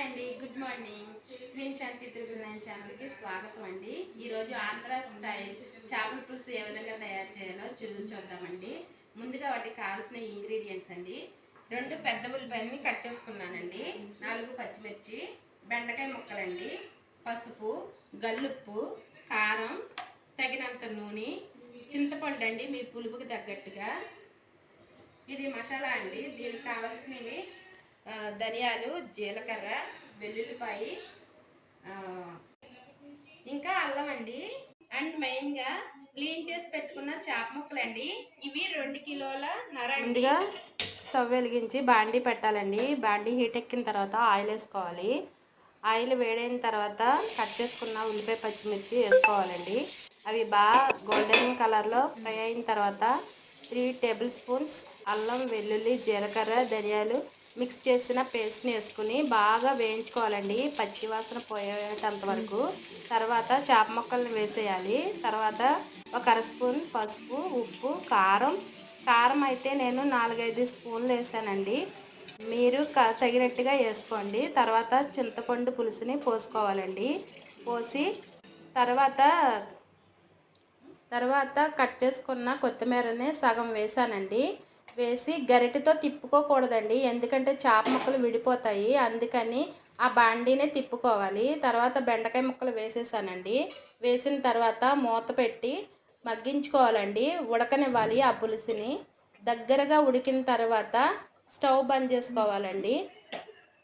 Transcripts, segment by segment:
అండి, good morning. నేను శాంతి త్రిబుల్9 ఛానల్కి స్వాగతం అండి. ఈరోజు ఆంధ్ర స్టైల్ చేపల పులుసు ఏ విధంగా తయారు చేయాలో చూద్దామండి. ముందుగా వాటికి కావాల్సిన ఇంగ్రీడియంట్స్ అండి: 2 పెద్ద ఉల్లిపాయలని కట్ చేసుకున్నానండి, 4 పచ్చిమిర్చి, బెండకాయ ముక్కలండి, పసుపు, గల్లుప్పు, కారం, తగినంత నూనె, చింతపండు అండి మీ పులుపుకి తగ్గట్టుగా. ఇది మసాలా అండి. దీనికి కావాల్సినవి ధనియాలు, జీలకర్ర, వెల్లుల్లిపాయ, ఇంకా అల్లం అండి. అండ్ మెయిన్గా క్లీన్ చేసి పెట్టుకున్న చేప ముక్కలండి. ఇవి 2 కిలోల నర. ముందుగా స్టవ్ వెలిగించి బాండీ పెట్టాలండి. బాండీ హీట్ ఎక్కిన తర్వాత ఆయిల్ వేసుకోవాలి. ఆయిల్ వేడైన తర్వాత కట్ చేసుకున్న ఉల్లిపాయ, పచ్చిమిర్చి వేసుకోవాలండి. అవి బాగా గోల్డెన్ కలర్లో ఫ్రై అయిన తర్వాత 3 టేబుల్ స్పూన్స్ అల్లం, వెల్లుల్లి, జీలకర్ర, ధనియాలు మిక్స్ చేసిన పేస్ట్ని వేసుకుని బాగా వేయించుకోవాలండి, పచ్చి వాసన పోయేంత వరకు. తర్వాత చేప ముక్కల్ని వేసేయాలి. తర్వాత 1 అర స్పూన్ పసుపు, ఉప్పు, కారం అయితే నేను 4-5 స్పూన్లు వేసానండి. మీరు తగినట్టుగా వేసుకోండి. తర్వాత చింతపండు పులుసుని పోసుకోవాలండి. పోసి తర్వాత కట్ చేసుకున్న కొత్తిమీరని సగం వేసానండి. వేసి గరిటెతో తిప్పుకోకూడదండి, ఎందుకంటే చేప ముక్కలు విడిపోతాయి. అందుకని ఆ బాండీనే తిప్పుకోవాలి. తర్వాత బెండకాయ ముక్కలు వేసేసానండి. వేసిన తర్వాత మూత పెట్టి మగ్గించుకోవాలండి, ఉడకనివ్వాలి. ఆ పులుసుని దగ్గరగా ఉడికిన తర్వాత స్టవ్ బంద్ చేసుకోవాలండి.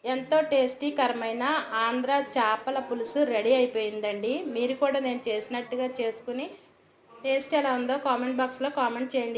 ఎంతో టేస్టీకరమైన ఆంధ్ర చేపల పులుసు రెడీ అయిపోయిందండి. మీరు కూడా నేను చేసినట్టుగా చేసుకుని టేస్ట్ ఎలా ఉందో కామెంట్ బాక్స్లో కామెంట్ చేయండి.